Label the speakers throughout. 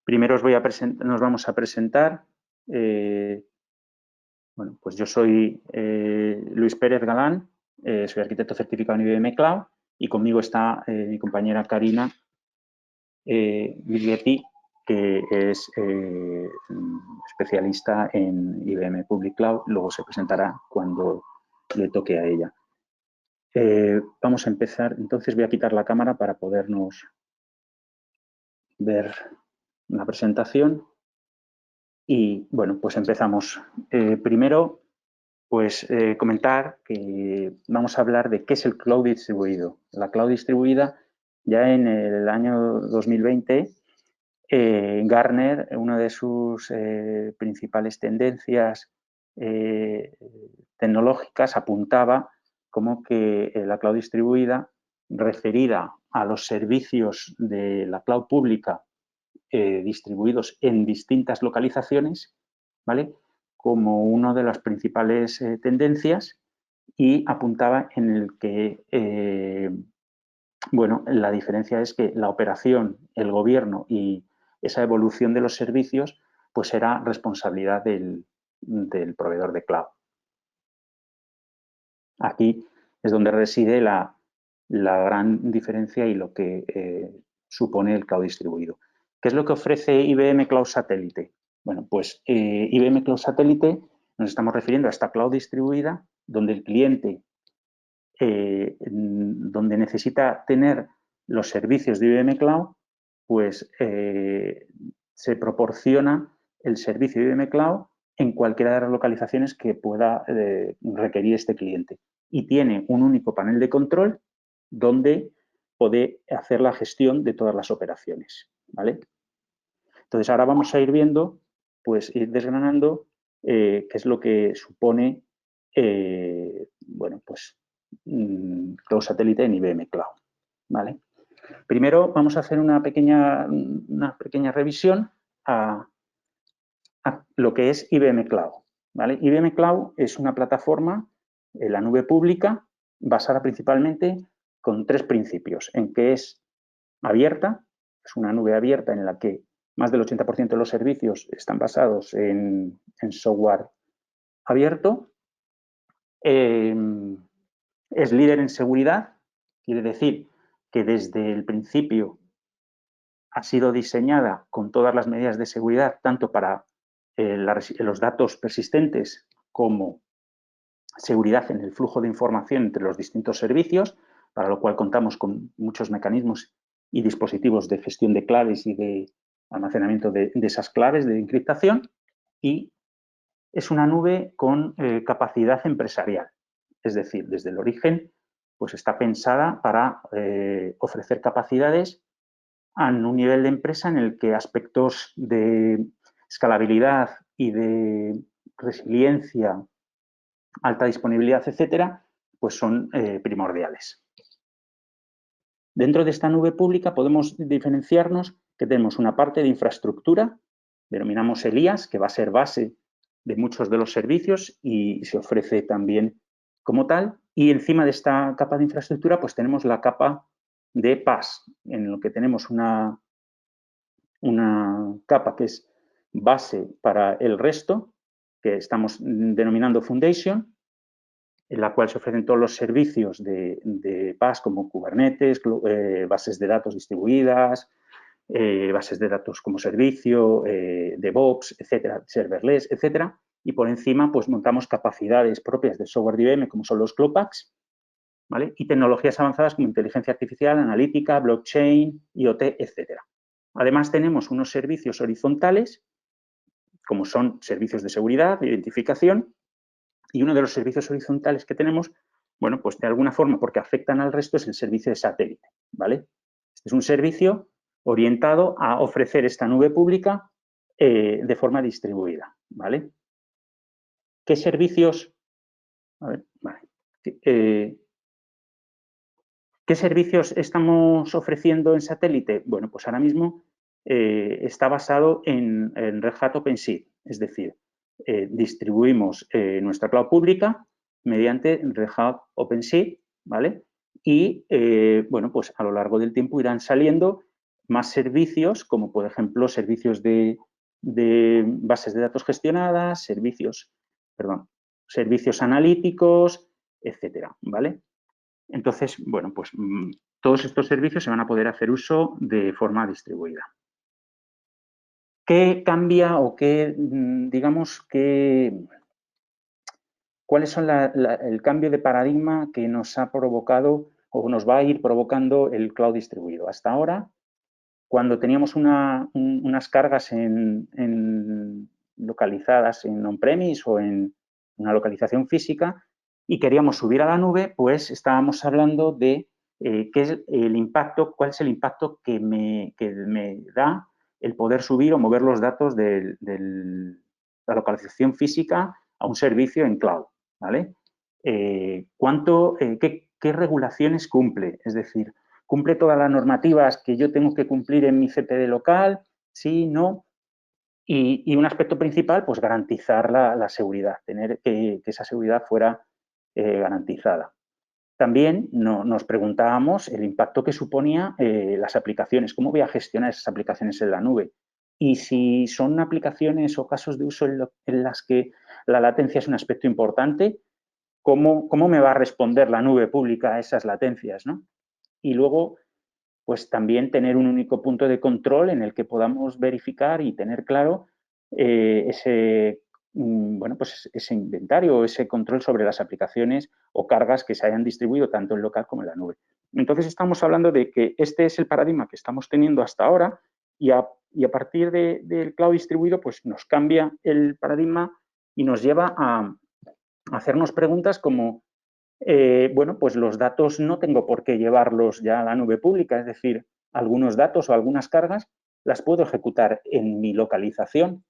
Speaker 1: Primero nos vamos a presentar. Bueno, pues yo soy Luis Pérez Galán, soy arquitecto certificado en IBM Cloud y conmigo está mi compañera Karina Biglietti, que es especialista en IBM Public Cloud. Luego se presentará cuando le toque a ella. Vamos a empezar. Entonces voy a quitar la cámara para podernos ver la presentación. Y bueno, pues empezamos. Primero, pues comentar que vamos a hablar de qué es el cloud distribuido. La cloud distribuida, ya en el año 2020, Gartner, una de sus principales tendencias tecnológicas, apuntaba como que la cloud distribuida, referida a los servicios de la cloud pública distribuidos en distintas localizaciones, ¿vale?, como una de las principales tendencias, y apuntaba en el que, bueno, la diferencia es que la operación, el gobierno y esa evolución de los servicios, pues era responsabilidad del proveedor de cloud. Aquí es donde reside la gran diferencia y lo que supone el cloud distribuido. ¿Qué es lo que ofrece IBM Cloud Satellite? Bueno, pues IBM Cloud Satellite nos estamos refiriendo a esta cloud distribuida donde el cliente, donde necesita tener los servicios de IBM Cloud, pues se proporciona el servicio de IBM Cloud en cualquiera de las localizaciones que pueda requerir este cliente. Y tiene un único panel de control donde puede hacer la gestión de todas las operaciones, ¿vale? Entonces, ahora vamos a ir viendo, pues ir desgranando qué es lo que supone, bueno, pues Cloud Satellite en IBM Cloud, ¿vale? Primero vamos a hacer una pequeña revisión a lo que es IBM Cloud, ¿vale? IBM Cloud es una plataforma en la nube pública basada principalmente con tres principios, en que es abierta, es una nube abierta en la que más del 80% de los servicios están basados en software abierto. Es líder en seguridad, quiere decir que desde el principio ha sido diseñada con todas las medidas de seguridad, tanto para los datos persistentes como seguridad en el flujo de información entre los distintos servicios, para lo cual contamos con muchos mecanismos y dispositivos de gestión de claves y de almacenamiento de esas claves de encriptación, y es una nube con capacidad empresarial, es decir, desde el origen pues está pensada para ofrecer capacidades a un nivel de empresa en el que aspectos de escalabilidad y de resiliencia, alta disponibilidad, etcétera, pues son primordiales. Dentro de esta nube pública podemos diferenciarnos que tenemos una parte de infraestructura, denominamos el IaaS, que va a ser base de muchos de los servicios y se ofrece también como tal, y encima de esta capa de infraestructura pues tenemos la capa de PaaS, en lo que tenemos una capa que es base para el resto, que estamos denominando Foundation, en la cual se ofrecen todos los servicios de PaaS como Kubernetes, bases de datos distribuidas, bases de datos como servicio, DevOps, etcétera, serverless, etcétera. Y por encima, pues montamos capacidades propias del software de IBM, como son los Cloud Paks, ¿vale? Y tecnologías avanzadas como inteligencia artificial, analítica, blockchain, IoT, etcétera. Además, tenemos unos servicios horizontales, como son servicios de seguridad, de identificación, y uno de los servicios horizontales que tenemos, bueno, pues de alguna forma, porque afectan al resto, es el servicio de satélite, ¿vale? Es un servicio orientado a ofrecer esta nube pública de forma distribuida, ¿vale? ¿Qué servicios? A ver, vale. ¿Qué servicios estamos ofreciendo en satélite? Bueno, pues ahora mismo está basado en Red Hat OpenShift, es decir, distribuimos nuestra cloud pública mediante Red Hat OpenShift, ¿vale? Y, bueno, pues a lo largo del tiempo irán saliendo más servicios, como por ejemplo servicios de bases de datos gestionadas, servicios analíticos, etcétera, ¿vale? Entonces, bueno, pues todos estos servicios se van a poder hacer uso de forma distribuida. ¿Qué cambia o qué, digamos, cuáles son el cambio de paradigma que nos ha provocado o nos va a ir provocando el cloud distribuido? Hasta ahora, cuando teníamos unas cargas localizadas en on-premise o en una localización física y queríamos subir a la nube, pues estábamos hablando de qué es el impacto, cuál es el impacto que me da el poder subir o mover los datos de la localización física a un servicio en cloud, ¿vale? ¿Qué regulaciones cumple? Es decir, ¿cumple todas las normativas que yo tengo que cumplir en mi CPD local? Sí, no. Y un aspecto principal, pues garantizar la seguridad, tener que esa seguridad fuera garantizada. También nos preguntábamos el impacto que suponía las aplicaciones, cómo voy a gestionar esas aplicaciones en la nube. Y si son aplicaciones o casos de uso en las que la latencia es un aspecto importante, ¿cómo me va a responder la nube pública a esas latencias, ¿no? Y luego, pues también tener un único punto de control en el que podamos verificar y tener claro ese inventario, ese control sobre las aplicaciones o cargas que se hayan distribuido tanto en local como en la nube. Entonces, estamos hablando de que este es el paradigma que estamos teniendo hasta ahora y a partir del cloud distribuido, pues nos cambia el paradigma y nos lleva a hacernos preguntas como, bueno, pues los datos no tengo por qué llevarlos ya a la nube pública, es decir, algunos datos o algunas cargas las puedo ejecutar en mi localización.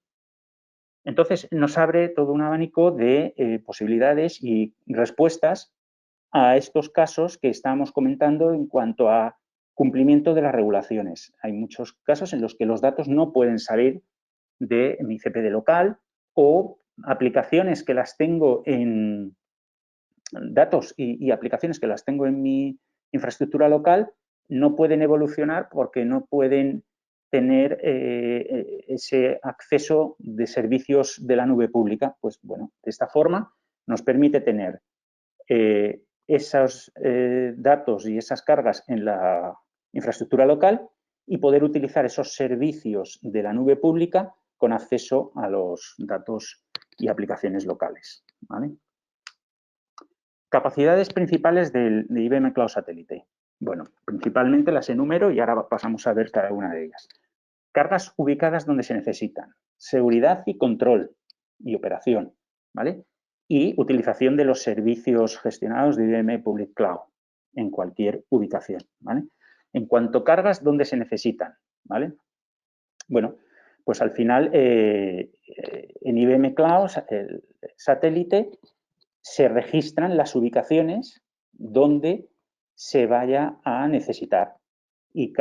Speaker 1: Entonces, nos abre todo un abanico de posibilidades y respuestas a estos casos que estábamos comentando en cuanto a cumplimiento de las regulaciones. Hay muchos casos en los que los datos no pueden salir de mi CPD local o aplicaciones que las tengo en datos y aplicaciones que las tengo en mi infraestructura local no pueden evolucionar porque no pueden tener ese acceso de servicios de la nube pública. Pues bueno, de esta forma nos permite tener esos datos y esas cargas en la infraestructura local y poder utilizar esos servicios de la nube pública con acceso a los datos y aplicaciones locales, ¿vale? Capacidades principales de IBM Cloud Satellite. Bueno, principalmente las enumero y ahora pasamos a ver cada una de ellas. Cargas ubicadas donde se necesitan. Seguridad y control y operación, ¿vale? Y utilización de los servicios gestionados de IBM Public Cloud en cualquier ubicación, ¿vale? En cuanto a cargas, ¿dónde se necesitan? ¿Vale? Bueno, pues al final en IBM Cloud Satellite se registran las ubicaciones donde se vaya a necesitar y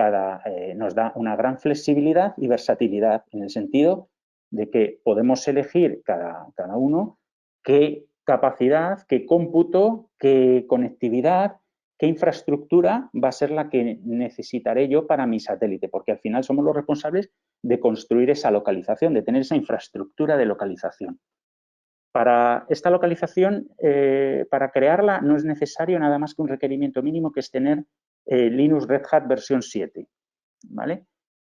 Speaker 1: nos da una gran flexibilidad y versatilidad en el sentido de que podemos elegir cada uno qué capacidad, qué cómputo, qué conectividad, qué infraestructura va a ser la que necesitaré yo para mi satélite, porque al final somos los responsables de construir esa localización, de tener esa infraestructura de localización. Para esta localización, para crearla, no es necesario nada más que un requerimiento mínimo, que es tener Linux Red Hat versión 7, ¿vale?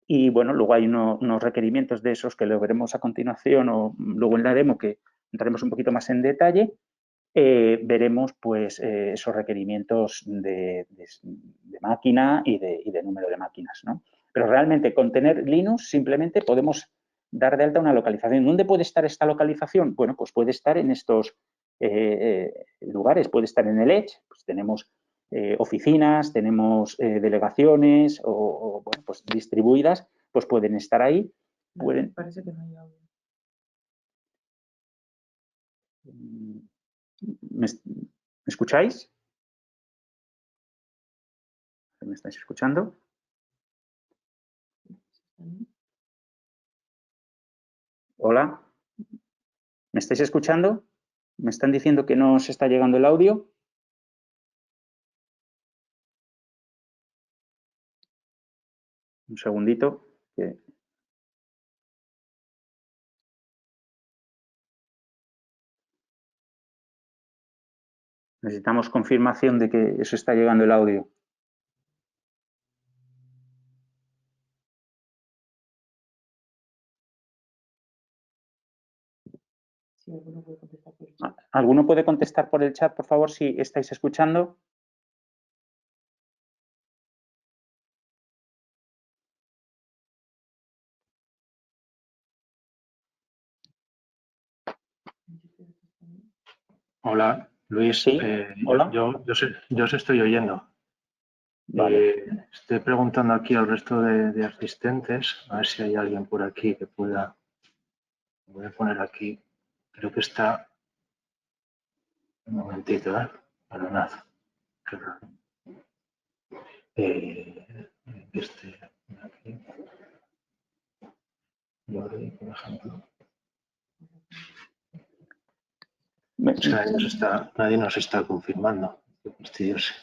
Speaker 1: Y bueno, luego hay unos requerimientos de esos que lo veremos a continuación o luego en la demo, que entraremos un poquito más en detalle. Veremos pues esos requerimientos de máquina y de número de máquinas, ¿no? Pero realmente con tener Linux simplemente podemos dar de alta una localización. ¿Dónde puede estar esta localización? Bueno, pues puede estar en estos lugares, puede estar en el Edge, pues tenemos oficinas, tenemos delegaciones o bueno, pues distribuidas, pues pueden estar ahí.
Speaker 2: Parece que no hay audio.
Speaker 1: ¿Me escucháis? ¿Me estáis escuchando? Hola. ¿Me estáis escuchando? ¿Me están diciendo que no os está llegando el audio? Un segundito. Que... Necesitamos confirmación de que eso está llegando el audio.
Speaker 2: Sí, alguno puede contestar por el chat.
Speaker 1: ¿Alguno puede contestar por el chat, por favor, si estáis escuchando?
Speaker 3: Hola, Luis.
Speaker 1: Sí, hola.
Speaker 3: Yo os estoy oyendo.
Speaker 1: Vale.
Speaker 3: Estoy preguntando aquí al resto de asistentes, a ver si hay alguien por aquí que pueda... Voy a poner aquí, creo que está... Un momentito, perdonad. Qué raro. Aquí. Jordi, por ejemplo. O sea, nadie nos está confirmando. Qué fastidioso.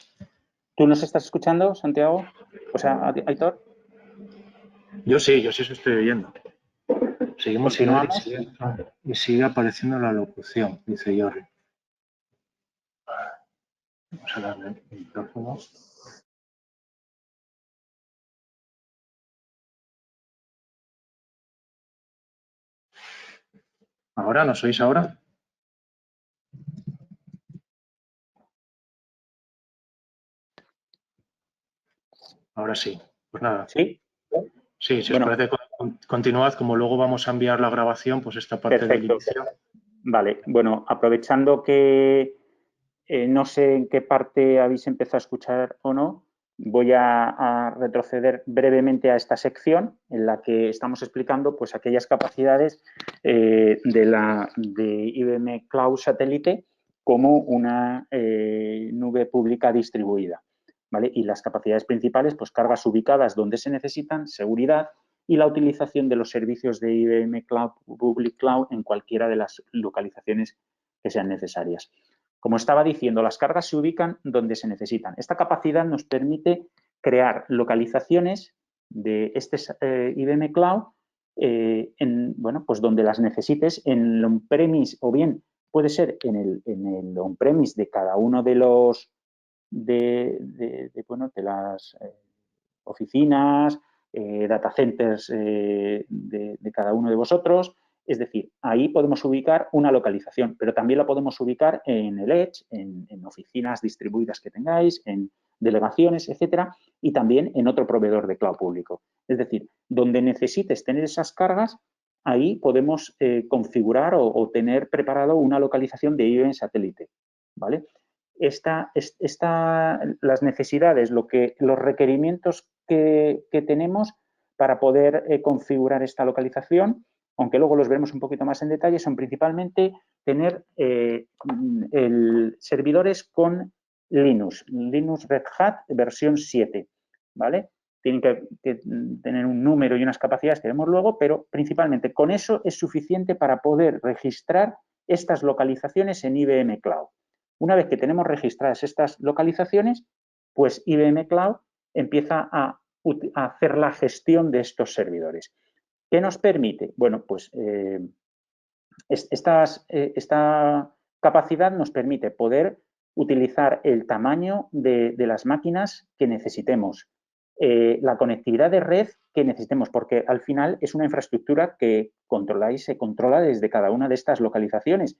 Speaker 1: ¿Tú nos estás escuchando, Santiago? O sea, Aitor.
Speaker 3: Yo sí os estoy oyendo. Seguimos sin ver y sigue apareciendo la locución, dice Jordi. Vamos a darle el micrófono. ¿Ahora? ¿Nos oís ahora? Ahora sí. Pues nada.
Speaker 1: ¿Sí?
Speaker 3: Sí, si os parece, continuad. Como luego vamos a enviar la grabación, pues esta parte del inicio.
Speaker 1: Vale. Bueno, aprovechando que no sé en qué parte habéis empezado a escuchar o no, voy a retroceder brevemente a esta sección en la que estamos explicando pues, aquellas capacidades de IBM Cloud Satélite como una nube pública distribuida. ¿Vale? Y las capacidades principales, pues cargas ubicadas donde se necesitan, seguridad y la utilización de los servicios de IBM Cloud, Public Cloud en cualquiera de las localizaciones que sean necesarias. Como estaba diciendo, las cargas se ubican donde se necesitan. Esta capacidad nos permite crear localizaciones de este IBM Cloud pues donde las necesites en el on-premise o bien puede ser en el on-premise de cada uno de los de las oficinas, data centers de cada uno de vosotros. Es decir, ahí podemos ubicar una localización, pero también la podemos ubicar en el Edge, en oficinas distribuidas que tengáis, en delegaciones, etcétera, y también en otro proveedor de cloud público. Es decir, donde necesites tener esas cargas, ahí podemos configurar o tener preparado una localización de IBM satélite, ¿vale? Las necesidades, los requerimientos que tenemos para poder configurar esta localización, aunque luego los veremos un poquito más en detalle, son principalmente tener servidores con Linux Red Hat versión 7, ¿vale? Tienen que tener un número y unas capacidades que vemos luego, pero principalmente con eso es suficiente para poder registrar estas localizaciones en IBM Cloud. Una vez que tenemos registradas estas localizaciones, pues IBM Cloud empieza a hacer la gestión de estos servidores. ¿Qué nos permite? Bueno, pues esta capacidad nos permite poder utilizar el tamaño de las máquinas que necesitemos, la conectividad de red que necesitemos, porque al final es una infraestructura que controláis, se controla desde cada una de estas localizaciones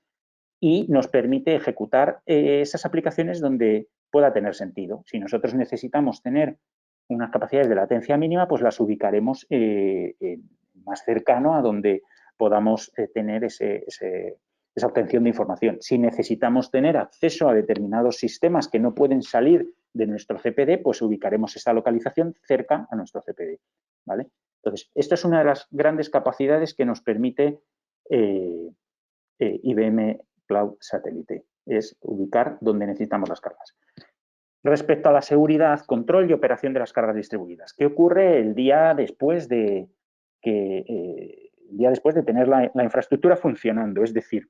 Speaker 1: y nos permite ejecutar esas aplicaciones donde pueda tener sentido. Si nosotros necesitamos tener unas capacidades de latencia mínima, pues las ubicaremos más cercano a donde podamos tener esa obtención de información. Si necesitamos tener acceso a determinados sistemas que no pueden salir de nuestro CPD, pues ubicaremos esa localización cerca a nuestro CPD, ¿vale? Entonces, esta es una de las grandes capacidades que nos permite IBM Cloud Satélite, es ubicar donde necesitamos las cargas. Respecto a la seguridad, control y operación de las cargas distribuidas, ¿qué ocurre el día después de tener la infraestructura funcionando? Es decir,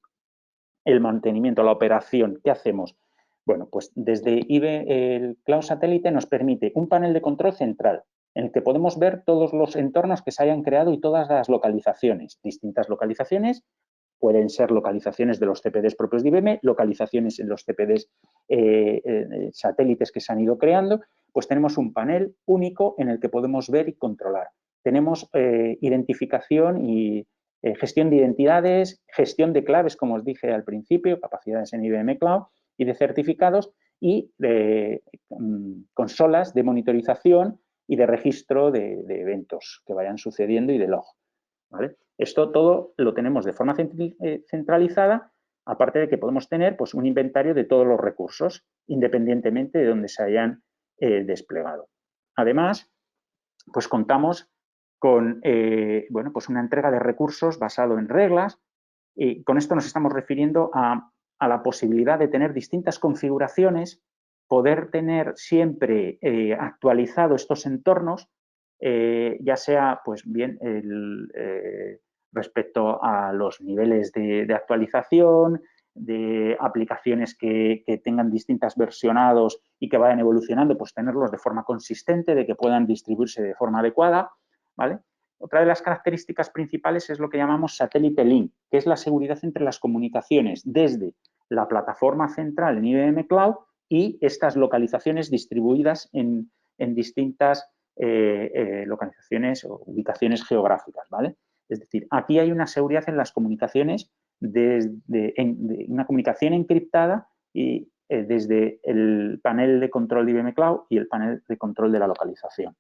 Speaker 1: el mantenimiento, la operación, ¿qué hacemos? Bueno, pues desde IBM el Cloud Satélite nos permite un panel de control central, en el que podemos ver todos los entornos que se hayan creado y todas las localizaciones. Distintas localizaciones, pueden ser localizaciones de los CPDs propios de IBM, localizaciones en los CPDs satélites que se han ido creando, pues tenemos un panel único en el que podemos ver y controlar. Tenemos identificación y gestión de identidades, gestión de claves, como os dije al principio, capacidades en IBM Cloud y de certificados y consolas de monitorización y de registro de eventos que vayan sucediendo y de log, ¿vale? Esto todo lo tenemos de forma centralizada, aparte de que podemos tener pues, un inventario de todos los recursos, independientemente de dónde se hayan desplegado. Además, pues contamos con bueno, pues una entrega de recursos basado en reglas, y con esto nos estamos refiriendo a la posibilidad de tener distintas configuraciones, poder tener siempre actualizado estos entornos, ya sea pues bien respecto a los niveles de actualización, de aplicaciones que tengan distintas versionados y que vayan evolucionando, pues tenerlos de forma consistente, de que puedan distribuirse de forma adecuada, ¿vale? Otra de las características principales es lo que llamamos satélite link, que es la seguridad entre las comunicaciones desde la plataforma central en IBM Cloud y estas localizaciones distribuidas en distintas localizaciones o ubicaciones geográficas, ¿vale? Es decir, aquí hay una seguridad en las comunicaciones, de una comunicación encriptada y desde el panel de control de IBM Cloud y el panel de control de la localización,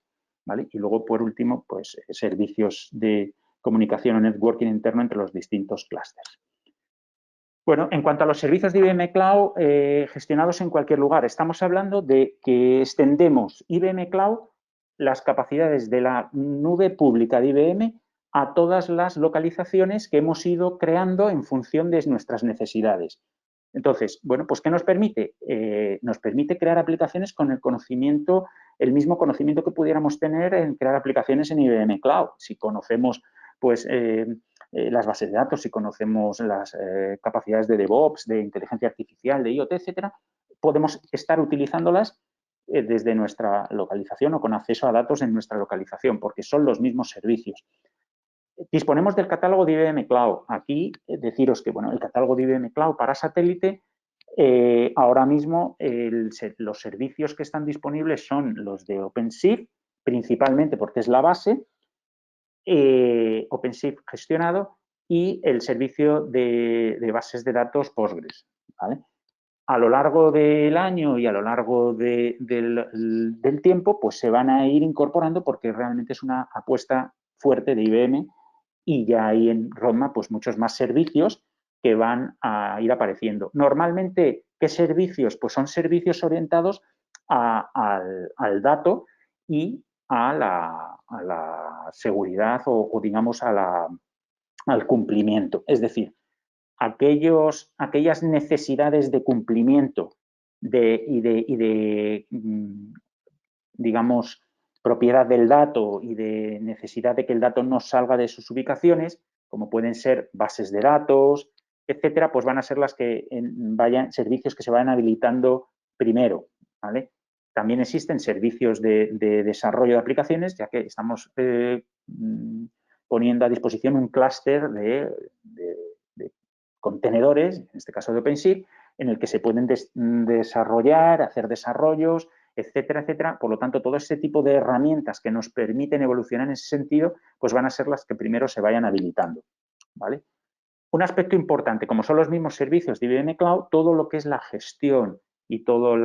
Speaker 1: ¿vale? Y luego, por último, pues servicios de comunicación o networking interno entre los distintos clústeres. Bueno, en cuanto a los servicios de IBM Cloud gestionados en cualquier lugar, estamos hablando de que extendemos IBM Cloud, las capacidades de la nube pública de IBM a todas las localizaciones que hemos ido creando en función de nuestras necesidades. Entonces, bueno, pues ¿qué nos permite? Nos permite crear aplicaciones con el conocimiento, el mismo conocimiento que pudiéramos tener en crear aplicaciones en IBM Cloud. Si conocemos, pues, las bases de datos, si conocemos las capacidades de DevOps, de inteligencia artificial, de IoT, etcétera, podemos estar utilizándolas desde nuestra localización o con acceso a datos en nuestra localización, porque son los mismos servicios. Disponemos del catálogo de IBM Cloud. Aquí deciros que bueno, el catálogo de IBM Cloud para satélite, ahora mismo los servicios que están disponibles son los de OpenShift, principalmente porque es la base, OpenShift gestionado y el servicio de bases de datos Postgres, ¿vale? A lo largo del año y a lo largo del tiempo, pues se van a ir incorporando porque realmente es una apuesta fuerte de IBM y ya hay en roadmap pues muchos más servicios que van a ir apareciendo. Normalmente, ¿qué servicios? Pues son servicios orientados al dato y a la seguridad o digamos, al cumplimiento. Es decir, aquellas necesidades de cumplimiento digamos, propiedad del dato y de necesidad de que el dato no salga de sus ubicaciones, como pueden ser bases de datos, etcétera, pues van a ser las que servicios que se vayan habilitando primero, ¿vale? También existen servicios de desarrollo de aplicaciones, ya que estamos poniendo a disposición un clúster de contenedores, en este caso de OpenShift, en el que se pueden desarrollar, hacer desarrollos, etcétera, etcétera. Por lo tanto, todo ese tipo de herramientas que nos permiten evolucionar en ese sentido, pues van a ser las que primero se vayan habilitando, ¿vale? Un aspecto importante, como son los mismos servicios de IBM Cloud, todo lo que es la gestión y toda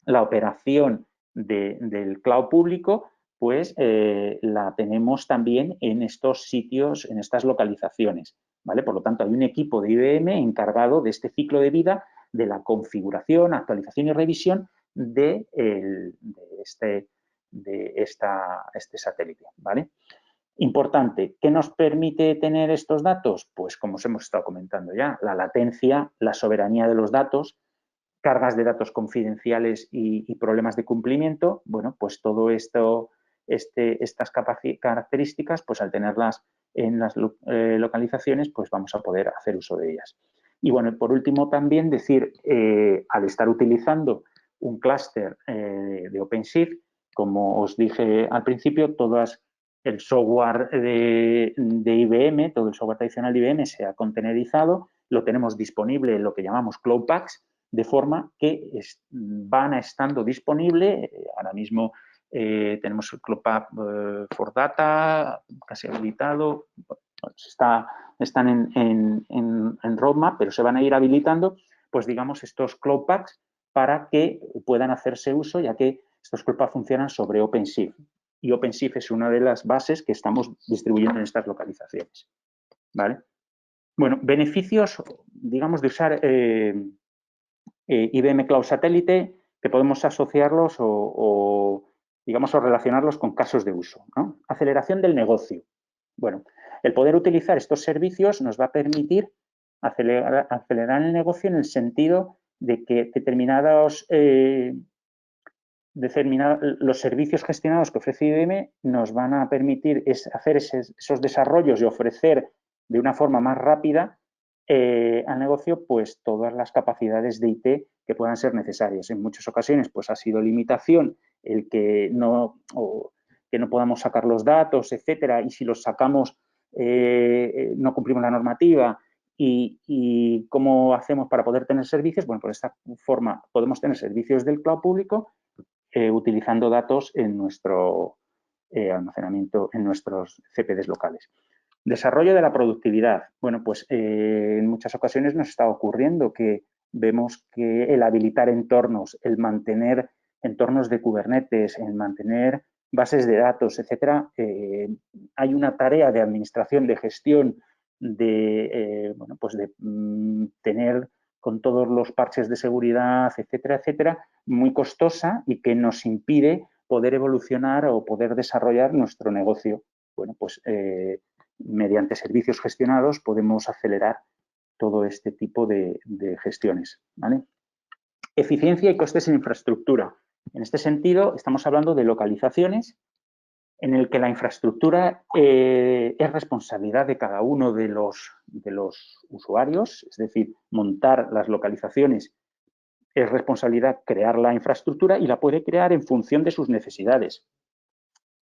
Speaker 1: la operación del cloud público, pues la tenemos también en estos sitios, en estas localizaciones, ¿vale? Por lo tanto, hay un equipo de IBM encargado de este ciclo de vida, de la configuración, actualización y revisión de este satélite, ¿vale? Importante, ¿qué nos permite tener estos datos? Pues como os hemos estado comentando ya, la latencia, la soberanía de los datos, cargas de datos confidenciales y problemas de cumplimiento. Bueno, pues todo esto, estas características, pues al tenerlas en las localizaciones, pues vamos a poder hacer uso de ellas. Y bueno, por último también decir, al estar utilizando un clúster de OpenShift, como os dije al principio, el software de IBM, todo el software tradicional de IBM se ha containerizado, lo tenemos disponible en lo que llamamos Cloud Paks, de forma que van estando disponibles. Ahora mismo tenemos el Cloud Pak for Data casi habilitado, están en roadmap, pero se van a ir habilitando, pues digamos, estos Cloud Paks para que puedan hacerse uso, ya que estos Cloud Paks funcionan sobre OpenShift. Y OpenShift es una de las bases que estamos distribuyendo en estas localizaciones. ¿Vale? Bueno, beneficios, digamos, de usar IBM Cloud Satellite, que podemos asociarlos digamos, o relacionarlos con casos de uso, ¿no? Aceleración del negocio. Bueno, el poder utilizar estos servicios nos va a permitir acelerar el negocio en el sentido de que los servicios gestionados que ofrece IBM nos van a permitir hacer esos desarrollos y ofrecer de una forma más rápida al negocio pues todas las capacidades de IT que puedan ser necesarias. En muchas ocasiones pues ha sido limitación el que no podamos sacar los datos, etcétera, y si los sacamos no cumplimos la normativa. ¿Y cómo hacemos para poder tener servicios? Bueno, por esta forma podemos tener servicios del cloud público utilizando datos en nuestro almacenamiento, en nuestros CPDs locales. Desarrollo de la productividad. Bueno, pues en muchas ocasiones nos está ocurriendo que vemos que el habilitar entornos, el mantener entornos de Kubernetes, el mantener bases de datos, etcétera, hay una tarea de administración, de gestión, de tener con todos los parches de seguridad, etcétera, etcétera, muy costosa y que nos impide poder evolucionar o poder desarrollar nuestro negocio. Bueno, pues mediante servicios gestionados podemos acelerar todo este tipo de gestiones, ¿vale? Eficiencia y costes en infraestructura. En este sentido, estamos hablando de localizaciones en el que la infraestructura es responsabilidad de cada uno de los usuarios, es decir, montar las localizaciones es responsabilidad crear la infraestructura y la puede crear en función de sus necesidades.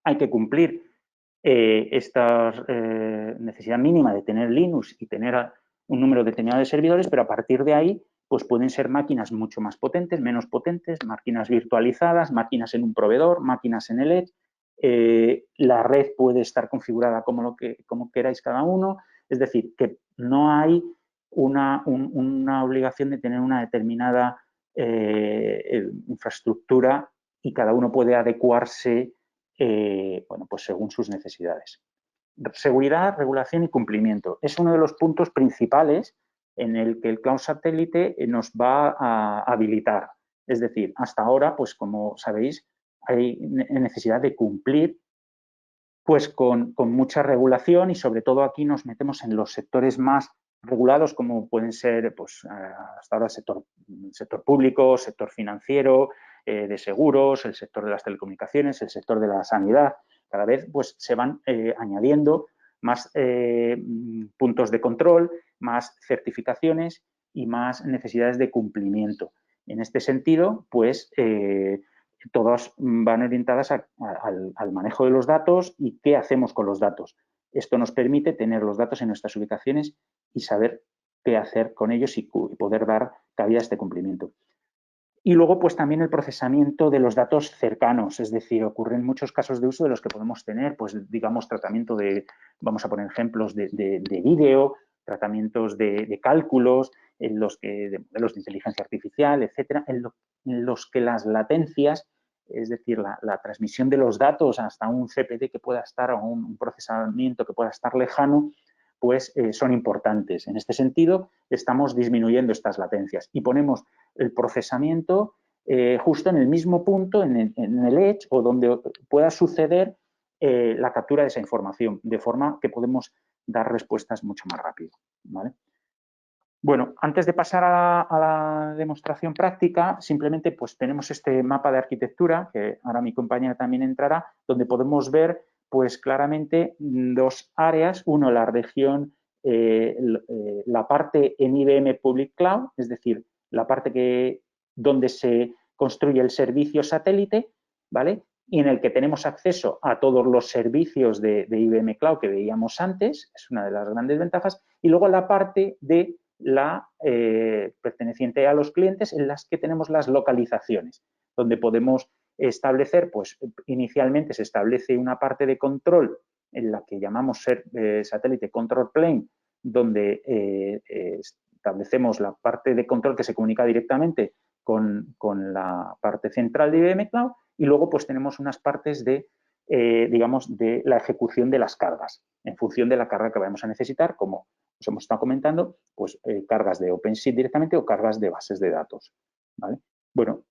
Speaker 1: Hay que cumplir esta necesidad mínima de tener Linux y tener un número determinado de servidores, pero a partir de ahí pues pueden ser máquinas mucho más potentes, menos potentes, máquinas virtualizadas, máquinas en un proveedor, máquinas en el edge. La red puede estar configurada como queráis cada uno, es decir, que no hay una obligación de tener una determinada infraestructura y cada uno puede adecuarse bueno, pues según sus necesidades. Seguridad, regulación y cumplimiento. Es uno de los puntos principales en el que el Cloud Satellite nos va a habilitar. Es decir, hasta ahora, pues como sabéis, hay necesidad de cumplir pues con mucha regulación y sobre todo aquí nos metemos en los sectores más regulados como pueden ser pues hasta ahora el sector público, sector financiero, de seguros, el sector de las telecomunicaciones, el sector de la sanidad. Cada vez pues se van añadiendo más puntos de control, más certificaciones y más necesidades de cumplimiento. En este sentido, pues todas van orientadas al manejo de los datos y qué hacemos con los datos. Esto nos permite tener los datos en nuestras ubicaciones y saber qué hacer con ellos y poder dar cabida a este cumplimiento. Y luego, pues también el procesamiento de los datos cercanos, es decir, ocurren muchos casos de uso de los que podemos tener, pues digamos, tratamiento vamos a poner ejemplos de vídeo, tratamientos de cálculos, de modelos de inteligencia artificial, etcétera, en los que las latencias, es decir, la transmisión de los datos hasta un CPD que pueda estar o un procesamiento que pueda estar lejano, pues son importantes. En este sentido, estamos disminuyendo estas latencias y ponemos el procesamiento justo en el mismo punto, en el edge o donde pueda suceder la captura de esa información, de forma que podemos dar respuestas mucho más rápido, ¿vale? Bueno, antes de pasar a la demostración práctica, simplemente pues tenemos este mapa de arquitectura, que ahora mi compañera también entrará, donde podemos ver pues claramente dos áreas. Uno, la región, la parte en IBM Public Cloud, es decir, la parte donde se construye el servicio satélite, ¿vale? y en el que tenemos acceso a todos los servicios de IBM Cloud que veíamos antes, es una de las grandes ventajas, y luego la parte de la perteneciente a los clientes en las que tenemos las localizaciones, donde podemos establecer, pues inicialmente se establece una parte de control en la que llamamos satélite control plane, donde establecemos la parte de control que se comunica directamente con la parte central de IBM Cloud, y luego pues tenemos unas partes de, digamos, de la ejecución de las cargas, en función de la carga que vamos a necesitar, como os hemos estado comentando, pues cargas de OpenShift directamente o cargas de bases de datos, ¿vale? Bueno,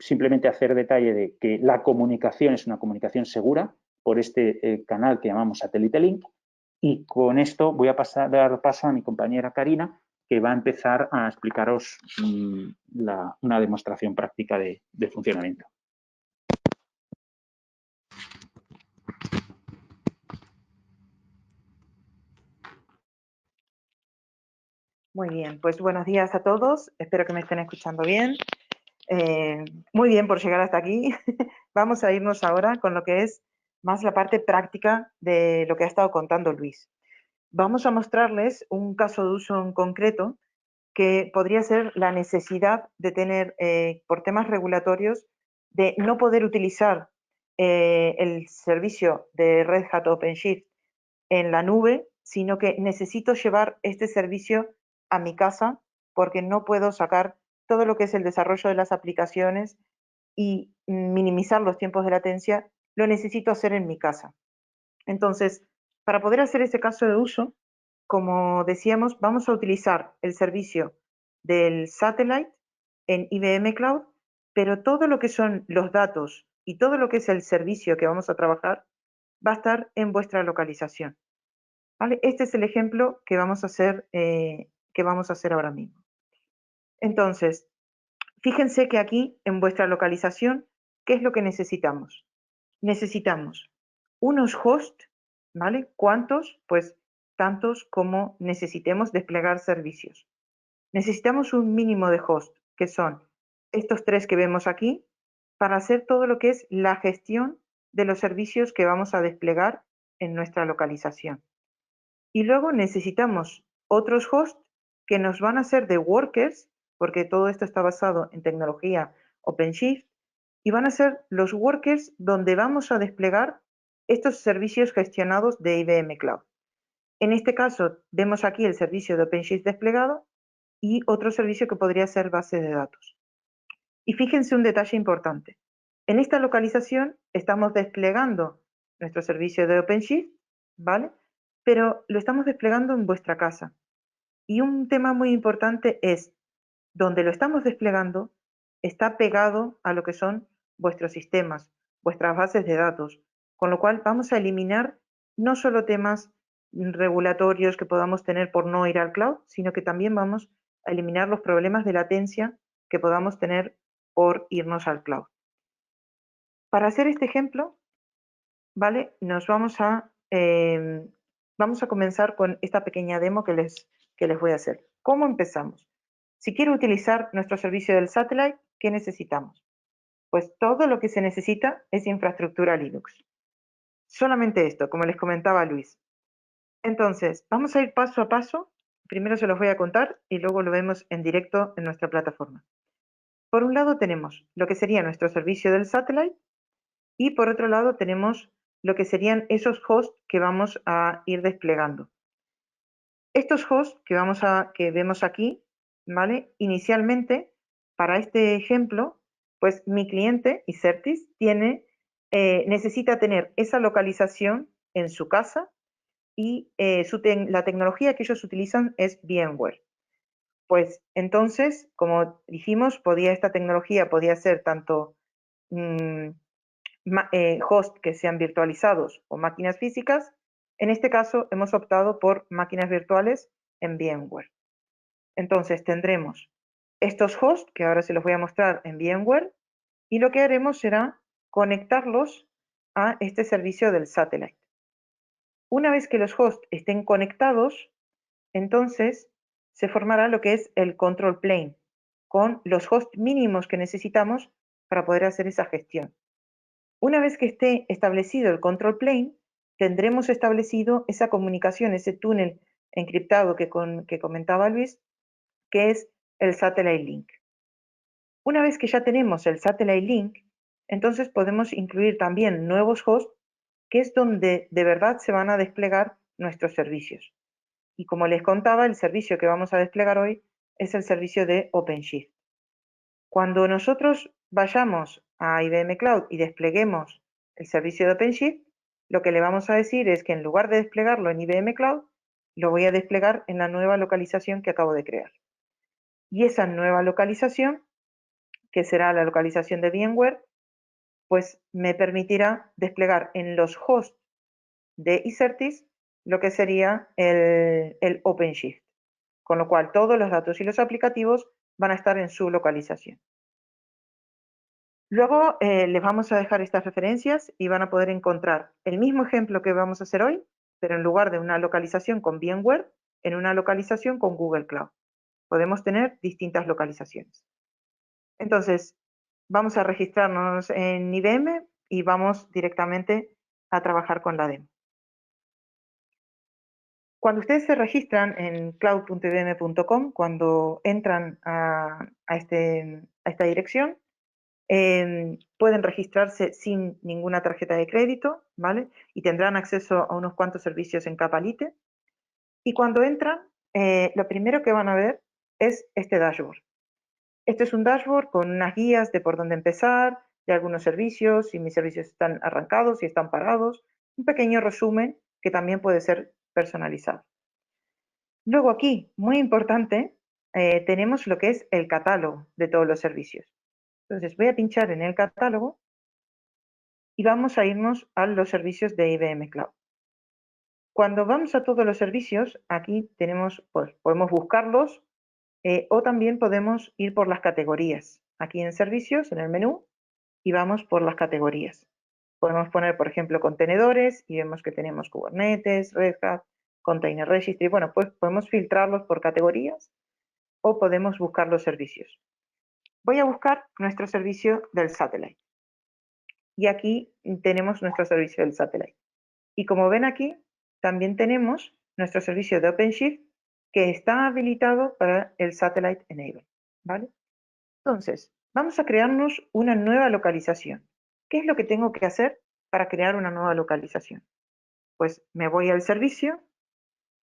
Speaker 1: simplemente hacer detalle de que la comunicación es una comunicación segura por este canal que llamamos Satellite Link, y con esto voy a dar paso a mi compañera Karina, que va a empezar a explicaros una demostración práctica de funcionamiento.
Speaker 2: Muy bien, pues buenos días a todos. Espero que me estén escuchando bien. Muy bien por llegar hasta aquí. Vamos a irnos ahora con lo que es más la parte práctica de lo que ha estado contando Luis. Vamos a mostrarles un caso de uso en concreto que podría ser la necesidad de tener, por temas regulatorios, de no poder utilizar el servicio de Red Hat OpenShift en la nube, sino que necesito llevar este servicio a mi casa porque no puedo sacar todo lo que es el desarrollo de las aplicaciones y minimizar los tiempos de latencia, lo necesito hacer en mi casa. Entonces, para poder hacer ese caso de uso, como decíamos, vamos a utilizar el servicio del satellite en IBM Cloud, pero todo lo que son los datos y todo lo que es el servicio que vamos a trabajar va a estar en vuestra localización. ¿Vale? Este es el ejemplo que vamos a hacer ahora mismo. Entonces, fíjense que aquí en vuestra localización, ¿qué es lo que necesitamos? Necesitamos unos hosts, ¿vale? ¿Cuántos? Pues tantos como necesitemos desplegar servicios. Necesitamos un mínimo de hosts, que son estos 3 que vemos aquí, para hacer todo lo que es la gestión de los servicios que vamos a desplegar en nuestra localización. Y luego necesitamos otros hosts que nos van a ser de workers, porque todo esto está basado en tecnología OpenShift, y van a ser los workers donde vamos a desplegar estos servicios gestionados de IBM Cloud. En este caso, vemos aquí el servicio de OpenShift desplegado y otro servicio que podría ser base de datos. Y fíjense un detalle importante. En esta localización estamos desplegando nuestro servicio de OpenShift, ¿vale? Pero lo estamos desplegando en vuestra casa. Y un tema muy importante es, donde lo estamos desplegando, está pegado a lo que son vuestros sistemas, vuestras bases de datos, con lo cual vamos a eliminar no solo temas regulatorios que podamos tener por no ir al cloud, sino que también vamos a eliminar los problemas de latencia que podamos tener por irnos al cloud. Para hacer este ejemplo, ¿vale? Vamos a comenzar con esta pequeña demo que les voy a hacer. ¿Cómo empezamos? Si quiero utilizar nuestro servicio del satellite, ¿qué necesitamos? Pues todo lo que se necesita es infraestructura Linux. Solamente esto, como les comentaba Luis. Entonces, vamos a ir paso a paso. Primero se los voy a contar y luego lo vemos en directo en nuestra plataforma. Por un lado tenemos lo que sería nuestro servicio del satellite y por otro lado tenemos lo que serían esos hosts que vamos a ir desplegando. Estos hosts que vemos aquí, ¿vale? Inicialmente, para este ejemplo, pues mi cliente, Icertis, necesita tener esa localización en su casa y la tecnología que ellos utilizan es VMware. Pues entonces, como dijimos, esta tecnología podía ser tanto hosts que sean virtualizados o máquinas físicas. En este caso hemos optado por máquinas virtuales en VMware. Entonces tendremos estos hosts que ahora se los voy a mostrar en VMware y lo que haremos será conectarlos a este servicio del satellite. Una vez que los hosts estén conectados, entonces se formará lo que es el control plane con los hosts mínimos que necesitamos para poder hacer esa gestión. Una vez que esté establecido el control plane, tendremos establecido esa comunicación, ese túnel encriptado que comentaba Luis, que es el Satellite Link. Una vez que ya tenemos el Satellite Link, entonces podemos incluir también nuevos hosts, que es donde de verdad se van a desplegar nuestros servicios. Y como les contaba, el servicio que vamos a desplegar hoy es el servicio de OpenShift. Cuando nosotros vayamos a IBM Cloud y despleguemos el servicio de OpenShift, lo que le vamos a decir es que en lugar de desplegarlo en IBM Cloud, lo voy a desplegar en la nueva localización que acabo de crear. Y esa nueva localización, que será la localización de VMware, pues me permitirá desplegar en los hosts de Icertis lo que sería el OpenShift, con lo cual todos los datos y los aplicativos van a estar en su localización. Luego les vamos a dejar estas referencias y van a poder encontrar el mismo ejemplo que vamos a hacer hoy, pero en lugar de una localización con VMware, en una localización con Google Cloud. Podemos tener distintas localizaciones. Entonces, vamos a registrarnos en IBM y vamos directamente a trabajar con la demo. Cuando ustedes se registran en cloud.ibm.com, cuando entran a esta dirección, pueden registrarse sin ninguna tarjeta de crédito, ¿vale? Y tendrán acceso a unos cuantos servicios en capa Lite. Y cuando entran, lo primero que van a ver es este dashboard. Este es un dashboard con unas guías de por dónde empezar, de algunos servicios, si mis servicios están arrancados, si están parados, un pequeño resumen que también puede ser personalizado. Luego aquí, muy importante, tenemos lo que es el catálogo de todos los servicios. Entonces voy a pinchar en el catálogo y vamos a irnos a los servicios de IBM Cloud. Cuando vamos a todos los servicios, aquí tenemos, pues podemos buscarlos o también podemos ir por las categorías. Aquí en servicios, en el menú, y vamos por las categorías. Podemos poner, por ejemplo, contenedores y vemos que tenemos Kubernetes, Red Hat, Container Registry. Bueno, pues podemos filtrarlos por categorías o podemos buscar los servicios. Voy a buscar nuestro servicio del Satellite. Y aquí tenemos nuestro servicio del Satellite. Y como ven aquí, también tenemos nuestro servicio de OpenShift que está habilitado para el Satellite Enable, ¿vale? Entonces, vamos a crearnos una nueva localización. ¿Qué es lo que tengo que hacer para crear una nueva localización? Pues me voy al servicio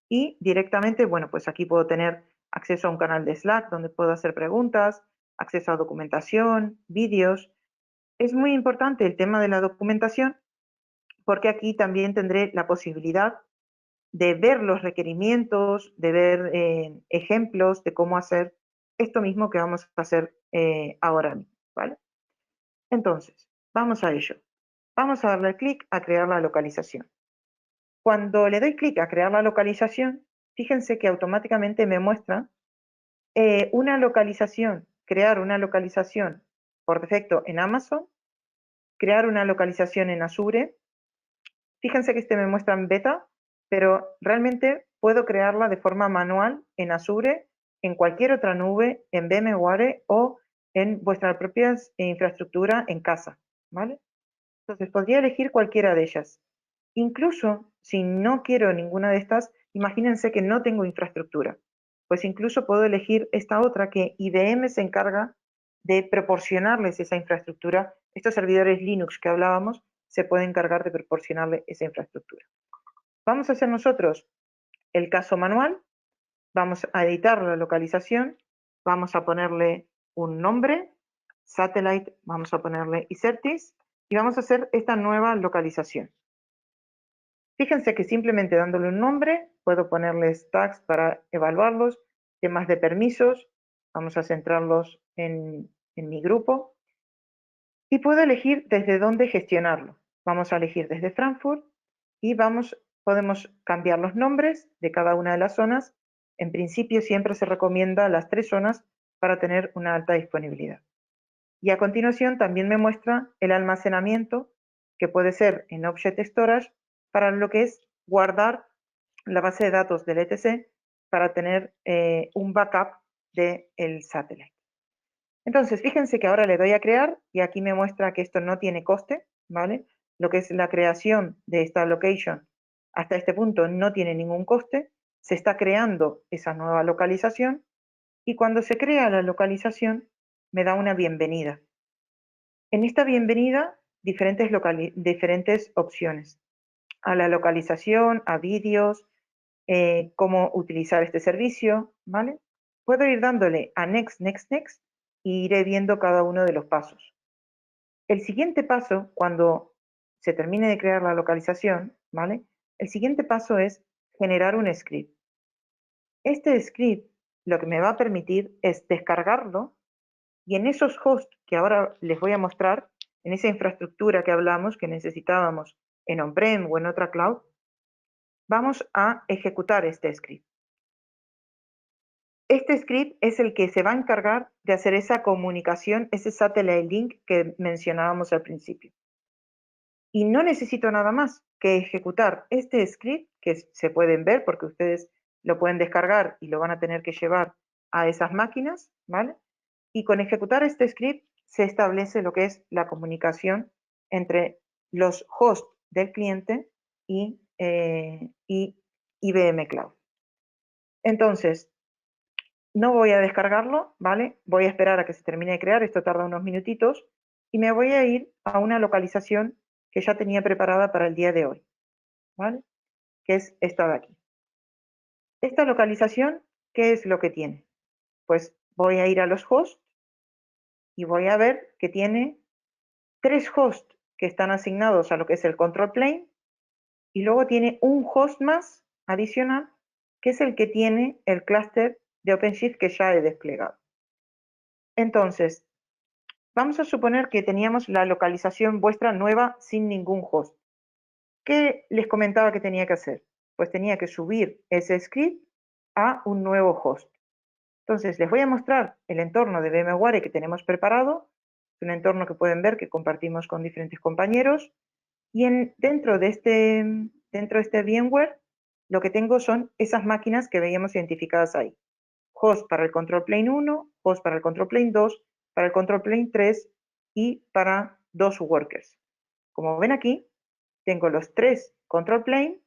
Speaker 2: y directamente, bueno, pues aquí puedo tener acceso a un canal de Slack donde puedo hacer preguntas, acceso a documentación, vídeos. Es muy importante el tema de la documentación porque aquí también tendré la posibilidad de ver los requerimientos, de ver ejemplos de cómo hacer esto mismo que vamos a hacer ahora mismo, ¿vale? Entonces, vamos a ello. Vamos a darle clic a crear la localización. Cuando le doy clic a crear la localización, fíjense que automáticamente me muestra una localización, crear una localización por defecto en Amazon, crear una localización en Azure. Fíjense que me muestra en beta, pero realmente puedo crearla de forma manual en Azure, en cualquier otra nube, en VMware o en vuestra propia infraestructura en casa, ¿vale? Entonces podría elegir cualquiera de ellas. Incluso si no quiero ninguna de estas, imagínense que no tengo infraestructura. Pues incluso puedo elegir esta otra que IBM se encarga de proporcionarles esa infraestructura. Estos servidores Linux que hablábamos se pueden encargar de proporcionarle esa infraestructura. Vamos a hacer nosotros el caso manual. Vamos a editar la localización. Vamos a ponerle un nombre, Satellite, vamos a ponerle Icertis y vamos a hacer esta nueva localización. Fíjense que simplemente dándole un nombre, puedo ponerles tags para evaluarlos, temas de permisos, vamos a centrarlos en mi grupo, y puedo elegir desde dónde gestionarlo. Vamos a elegir desde Frankfurt y podemos cambiar los nombres de cada una de las zonas. En principio siempre se recomienda las 3 zonas para tener una alta disponibilidad. Y a continuación también me muestra el almacenamiento, que puede ser en Object Storage, para lo que es guardar la base de datos del ETC para tener un backup del satélite. Entonces, fíjense que ahora le doy a crear y aquí me muestra que esto no tiene coste, ¿vale? Lo que es la creación de esta location hasta este punto no tiene ningún coste, se está creando esa nueva localización y cuando se crea la localización me da una bienvenida. En esta bienvenida, diferentes opciones. A la localización, a vídeos, cómo utilizar este servicio, ¿vale? Puedo ir dándole a Next, Next, Next y iré viendo cada uno de los pasos. El siguiente paso, cuando se termine de crear la localización, ¿vale? El siguiente paso es generar un script. Este script lo que me va a permitir es descargarlo y en esos hosts que ahora les voy a mostrar, en esa infraestructura que hablamos que necesitábamos en on-prem o en otra cloud, vamos a ejecutar este script. Este script es el que se va a encargar de hacer esa comunicación, ese satellite link que mencionábamos al principio. Y no necesito nada más que ejecutar este script, que se pueden ver porque ustedes lo pueden descargar y lo van a tener que llevar a esas máquinas, ¿vale? Y con ejecutar este script se establece lo que es la comunicación entre los hosts del cliente y IBM Cloud. Entonces, no voy a descargarlo, ¿vale? Voy a esperar a que se termine de crear, esto tarda unos minutitos, y me voy a ir a una localización que ya tenía preparada para el día de hoy, ¿vale? Que es esta de aquí. Esta localización, ¿qué es lo que tiene? Pues voy a ir a los hosts y voy a ver que tiene 3 hosts que están asignados a lo que es el control plane y luego tiene un host más adicional que es el que tiene el clúster de OpenShift que ya he desplegado. Entonces, vamos a suponer que teníamos la localización vuestra nueva sin ningún host. ¿Qué les comentaba que tenía que hacer? Pues tenía que subir ese script a un nuevo host. Entonces, les voy a mostrar el entorno de VMware que tenemos preparado. Es un entorno que pueden ver que compartimos con diferentes compañeros. Y dentro de este VMware, lo que tengo son esas máquinas que veíamos identificadas ahí. Host para el control plane 1, host para el control plane 2, para el control plane 3 y para 2 workers. Como ven aquí, tengo los 3 control plane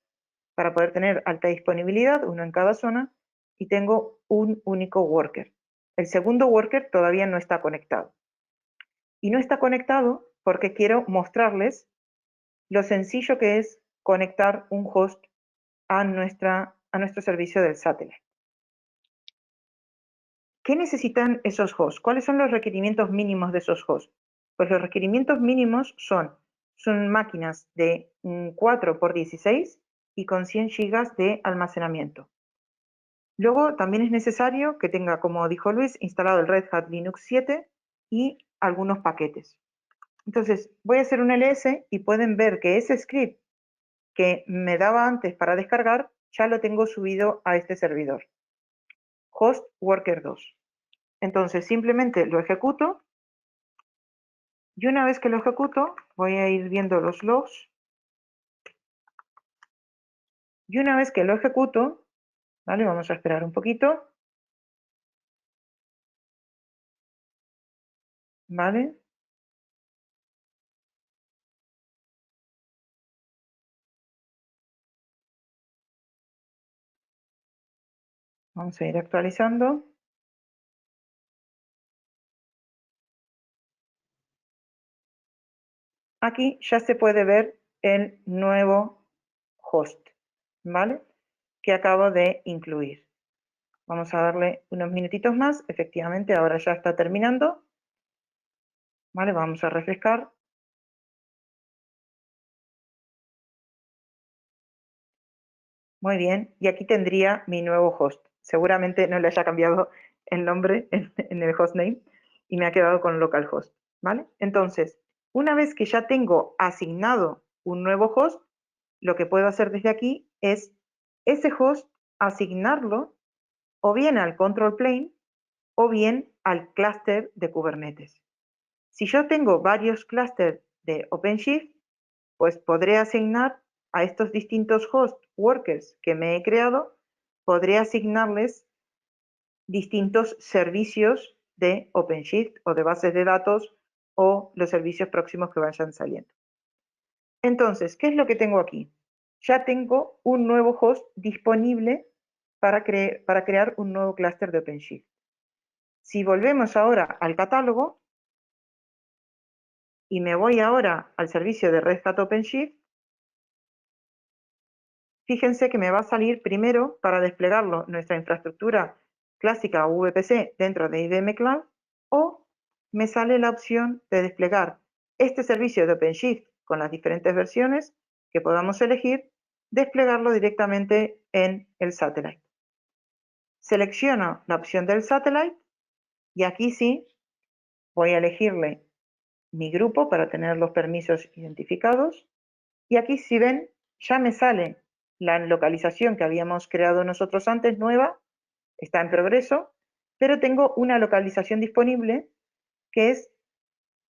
Speaker 2: para poder tener alta disponibilidad, uno en cada zona, y tengo un único worker. El segundo worker todavía no está conectado. Y no está conectado porque quiero mostrarles lo sencillo que es conectar un host a nuestro servicio del satélite. ¿Qué necesitan esos hosts? ¿Cuáles son los requerimientos mínimos de esos hosts? Pues los requerimientos mínimos son máquinas de 4 por 16 y con 100 GB de almacenamiento. Luego también es necesario que tenga, como dijo Luis, instalado el Red Hat Linux 7 y algunos paquetes. Entonces voy a hacer un ls y pueden ver que ese script que me daba antes para descargar ya lo tengo subido a este servidor. Host worker 2. Entonces simplemente lo ejecuto y una vez que lo ejecuto voy a ir viendo los logs y una vez que lo ejecuto, ¿vale? Vamos a esperar un poquito, ¿vale? Vamos a ir actualizando. Aquí ya se puede ver el nuevo host, ¿vale? Que acabo de incluir. Vamos a darle unos minutitos más. Efectivamente, ahora ya está terminando. ¿Vale? Vamos a refrescar. Muy bien. Y aquí tendría mi nuevo host. Seguramente no le haya cambiado el nombre en el hostname y me ha quedado con localhost. ¿Vale? Entonces, una vez que ya tengo asignado un nuevo host, lo que puedo hacer desde aquí es ese host asignarlo o bien al control plane o bien al clúster de Kubernetes. Si yo tengo varios clústeres de OpenShift, pues podré asignar a estos distintos host workers que me he creado, podré asignarles distintos servicios de OpenShift o de bases de datos o los servicios próximos que vayan saliendo. Entonces, ¿qué es lo que tengo aquí? Ya tengo un nuevo host disponible para crear un nuevo clúster de OpenShift. Si volvemos ahora al catálogo y me voy ahora al servicio de Red Hat OpenShift, fíjense que me va a salir primero, para desplegarlo, nuestra infraestructura clásica o VPC dentro de IBM Cloud, o me sale la opción de desplegar este servicio de OpenShift con las diferentes versiones que podamos elegir, desplegarlo directamente en el satellite. Selecciono la opción del satellite y aquí sí voy a elegirle mi grupo para tener los permisos identificados. Y aquí, si ven, ya me sale la localización que habíamos creado nosotros antes, nueva, está en progreso, pero tengo una localización disponible que es,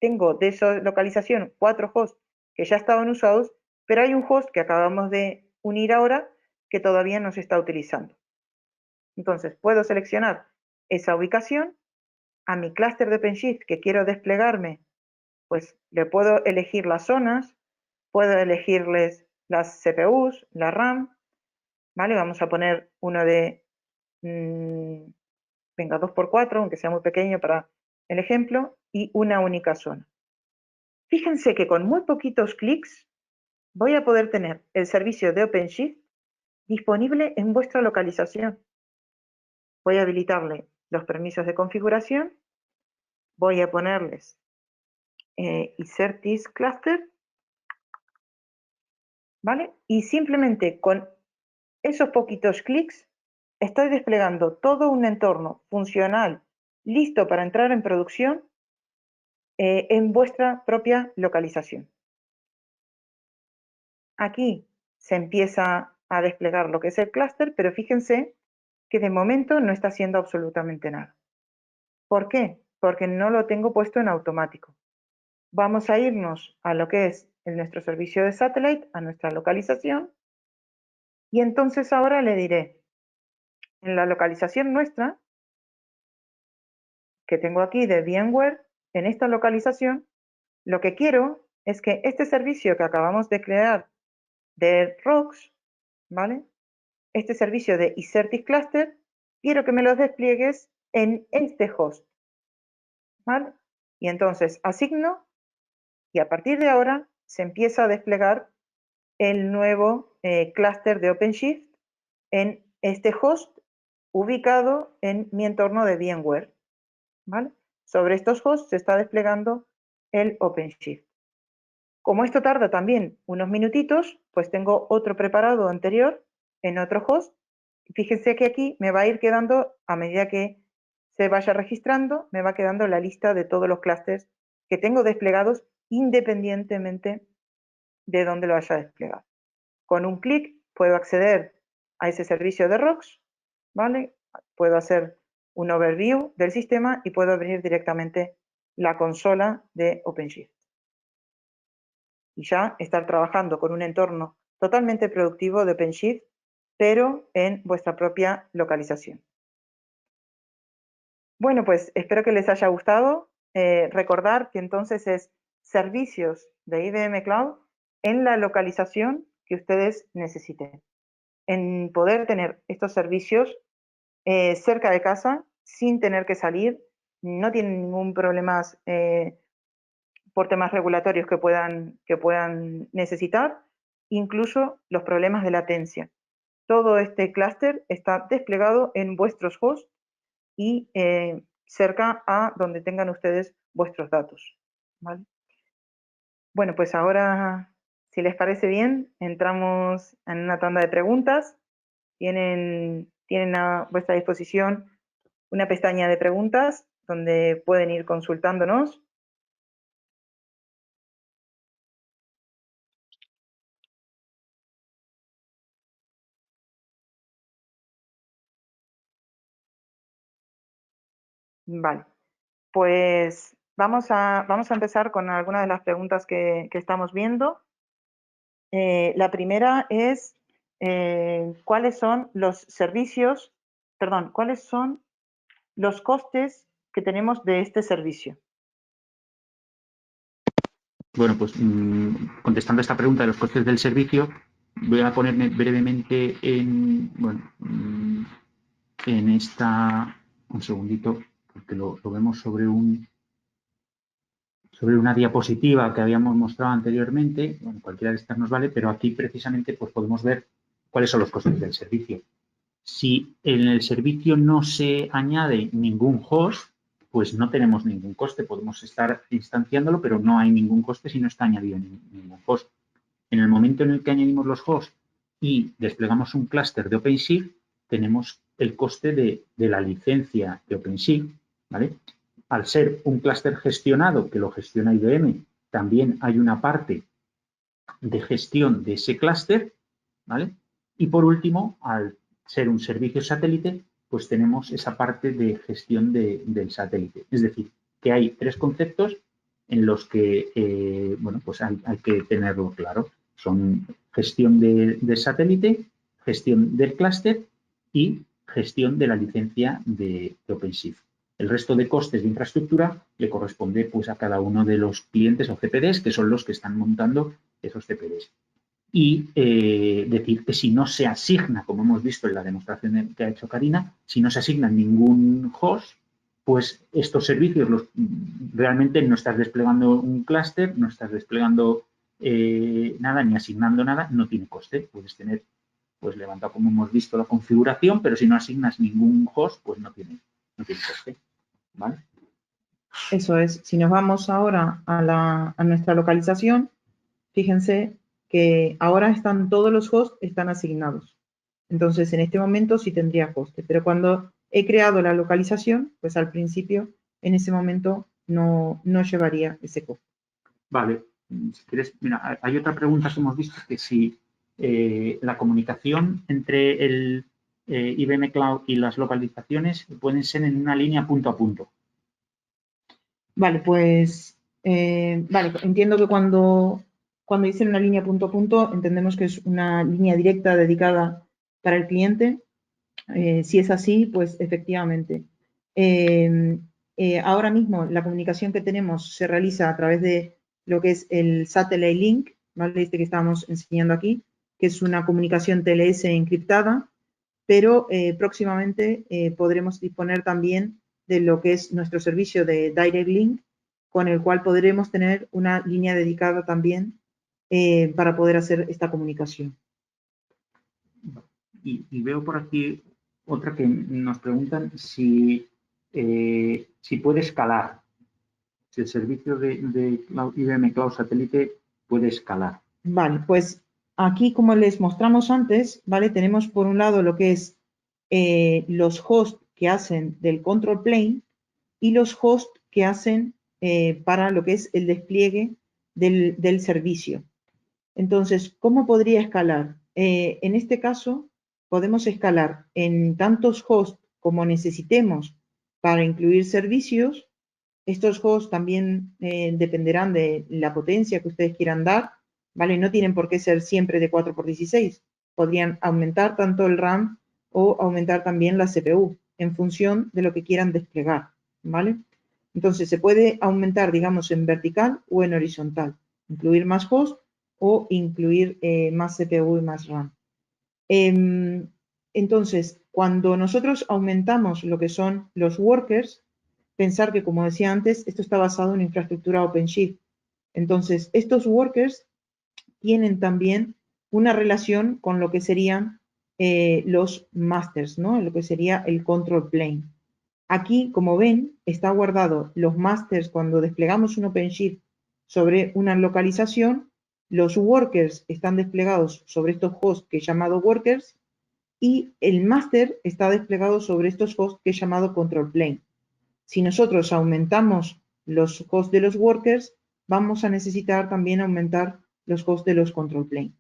Speaker 2: tengo de esa localización 4 hosts que ya estaban usados, pero hay un host que acabamos de unir ahora que todavía no se está utilizando. Entonces, puedo seleccionar esa ubicación. A mi clúster de OpenShift que quiero desplegarme, pues le puedo elegir las zonas, puedo elegirles las CPUs, la RAM, ¿vale? Vamos a poner uno de, venga, 2x4, aunque sea muy pequeño para el ejemplo, y una única zona. Fíjense que con muy poquitos clics voy a poder tener el servicio de OpenShift disponible en vuestra localización. Voy a habilitarle los permisos de configuración, voy a ponerles insert this cluster, ¿vale? Y simplemente con esos poquitos clics estoy desplegando todo un entorno funcional listo para entrar en producción en vuestra propia localización. Aquí se empieza a desplegar lo que es el clúster, pero fíjense que de momento no está haciendo absolutamente nada. ¿Por qué? Porque no lo tengo puesto en automático. Vamos a irnos a lo que es nuestro servicio de satellite, a nuestra localización, y entonces ahora le diré, en la localización nuestra, que tengo aquí de VMware, en esta localización, lo que quiero es que este servicio que acabamos de crear de ROX, ¿vale? Este servicio de Icertis Cluster, quiero que me lo despliegues en este host, ¿vale? Y entonces asigno y a partir de ahora se empieza a desplegar el nuevo clúster de OpenShift en este host ubicado en mi entorno de VMware, ¿vale? Sobre estos hosts se está desplegando el OpenShift. Como esto tarda también unos minutitos, pues tengo otro preparado anterior en otro host. Fíjense que aquí me va a ir quedando, a medida que se vaya registrando, me va quedando la lista de todos los clústeres que tengo desplegados independientemente de dónde lo haya desplegado. Con un clic puedo acceder a ese servicio de ROX, ¿vale? Puedo hacer un overview del sistema y puedo abrir directamente la consola de OpenShift. Y ya estar trabajando con un entorno totalmente productivo de OpenShift, pero en vuestra propia localización. Bueno, pues espero que les haya gustado. Recordar que entonces es servicios de IBM Cloud en la localización que ustedes necesiten. En poder tener estos servicios cerca de casa, sin tener que salir, no tienen ningún problema por temas regulatorios que puedan necesitar, incluso los problemas de latencia. Todo este clúster está desplegado en vuestros hosts y cerca a donde tengan ustedes vuestros datos, ¿vale? Bueno, pues ahora, si les parece bien, entramos en una tanda de preguntas. Tienen a vuestra disposición una pestaña de preguntas donde pueden ir consultándonos. Vale, pues vamos a empezar con algunas de las preguntas que estamos viendo. La primera es, ¿cuáles son los servicios, perdón, cuáles son los costes que tenemos de este servicio?
Speaker 1: Bueno, pues contestando a esta pregunta de los costes del servicio, voy a ponerme brevemente en esta, un segundito, porque lo vemos sobre una diapositiva que habíamos mostrado anteriormente. Bueno, cualquiera de estas nos vale, pero aquí precisamente pues podemos ver cuáles son los costes del servicio. Si en el servicio no se añade ningún host, pues no tenemos ningún coste. Podemos estar instanciándolo, pero no hay ningún coste si no está añadido ningún host. En el momento en el que añadimos los hosts y desplegamos un clúster de OpenShift, tenemos el coste de la licencia de OpenShift, ¿vale? Al ser un clúster gestionado, que lo gestiona IBM, también hay una parte de gestión de ese clúster, ¿vale? Y por último, al ser un servicio satélite, pues tenemos esa parte de gestión del satélite. Es decir, que hay tres conceptos en los que, bueno, pues hay que tenerlo claro. Son gestión de satélite, gestión del clúster y gestión de la licencia de OpenShift. El resto de costes de infraestructura le corresponde pues a cada uno de los clientes o CPDs, que son los que están montando esos CPDs. Y decir que si no se asigna, como hemos visto en la demostración que ha hecho Karina, si no se asigna ningún host, pues estos servicios realmente no estás desplegando un clúster, no estás desplegando nada ni asignando nada, no tiene coste. Puedes tener pues levantado, como hemos visto, la configuración, pero si no asignas ningún host, pues no tiene coste. ¿Vale?
Speaker 2: Eso es. Si nos vamos ahora a nuestra localización, fíjense que ahora todos los hosts están asignados. Entonces, en este momento sí tendría coste, pero cuando he creado la localización, pues al principio, en ese momento, no llevaría ese coste.
Speaker 1: Vale. Si quieres, mira, hay otra pregunta que hemos visto, que si la comunicación entre el IBM Cloud y las localizaciones pueden ser en una línea punto a punto.
Speaker 2: Vale, pues, vale, entiendo que cuando dicen una línea punto a punto, entendemos que es una línea directa dedicada para el cliente. Si es así, pues efectivamente. Ahora mismo la comunicación que tenemos se realiza a través de lo que es el Satellite Link, ¿vale? Este que estábamos enseñando aquí, que es una comunicación TLS encriptada, pero próximamente podremos disponer también de lo que es nuestro servicio de Direct Link, con el cual podremos tener una línea dedicada también para poder hacer esta comunicación.
Speaker 1: Y veo por aquí otra que nos preguntan si puede escalar, si el servicio de IBM Cloud Satélite puede escalar.
Speaker 2: Vale, pues aquí, como les mostramos antes, ¿vale? Tenemos por un lado lo que es los hosts que hacen del control plane y los hosts que hacen para lo que es el despliegue del servicio. Entonces, ¿cómo podría escalar? En este caso, podemos escalar en tantos hosts como necesitemos para incluir servicios. Estos hosts también dependerán de la potencia que ustedes quieran dar, ¿vale? No tienen por qué ser siempre de 4x16. Podrían aumentar tanto el RAM o aumentar también la CPU en función de lo que quieran desplegar, ¿vale? Entonces, se puede aumentar, digamos, en vertical o en horizontal, incluir más hosts o incluir más CPU y más RAM. Entonces, cuando nosotros aumentamos lo que son los workers, pensar que, como decía antes, esto está basado en infraestructura OpenShift. Entonces, estos workers tienen también una relación con lo que serían los masters, ¿no? Lo que sería el control plane. Aquí, como ven, está guardado los masters cuando desplegamos un OpenShift sobre una localización. Los workers están desplegados sobre estos hosts que he llamado workers y el master está desplegado sobre estos hosts que he llamado control plane. Si nosotros aumentamos los hosts de los workers, vamos a necesitar también aumentar los hosts de los control plane.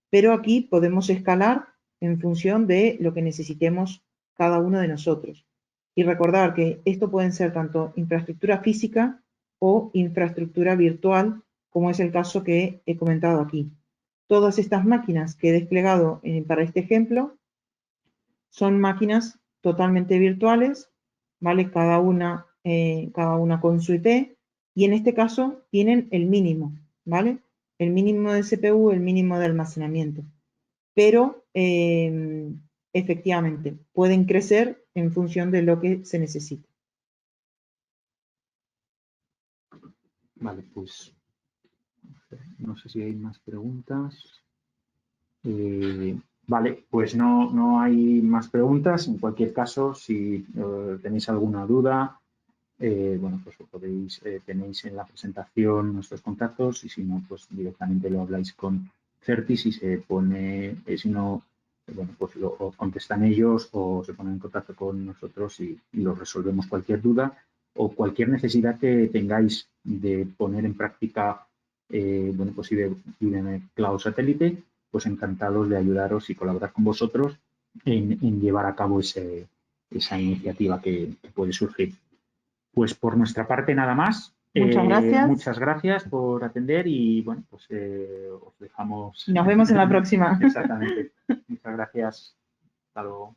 Speaker 2: Pero aquí podemos escalar en función de lo que necesitemos cada uno de nosotros. Y recordar que esto pueden ser tanto infraestructura física o infraestructura virtual, como es el caso que he comentado aquí. Todas estas máquinas que he desplegado para este ejemplo son máquinas totalmente virtuales, ¿vale? Cada una con su IP, y en este caso tienen el mínimo. ¿vale? El mínimo de CPU, el mínimo de almacenamiento. Pero efectivamente pueden crecer en función de lo que se necesite.
Speaker 1: Vale, pues no sé si hay más preguntas. Vale, pues no hay más preguntas. En cualquier caso, si tenéis alguna duda, bueno, pues lo podéis, tenéis en la presentación nuestros contactos y si no, pues directamente lo habláis con Certis y se pone, si no, bueno, pues o contestan ellos o se ponen en contacto con nosotros y lo resolvemos cualquier duda o cualquier necesidad que tengáis de poner en práctica, bueno, pues IBM Cloud Satélite, pues encantados de ayudaros y colaborar con vosotros en llevar a cabo esa iniciativa que puede surgir. Pues por nuestra parte nada más.
Speaker 2: Muchas gracias.
Speaker 1: Muchas gracias por atender y bueno, pues os dejamos.
Speaker 2: Nos vemos en la próxima.
Speaker 1: Exactamente. Muchas gracias. Hasta luego.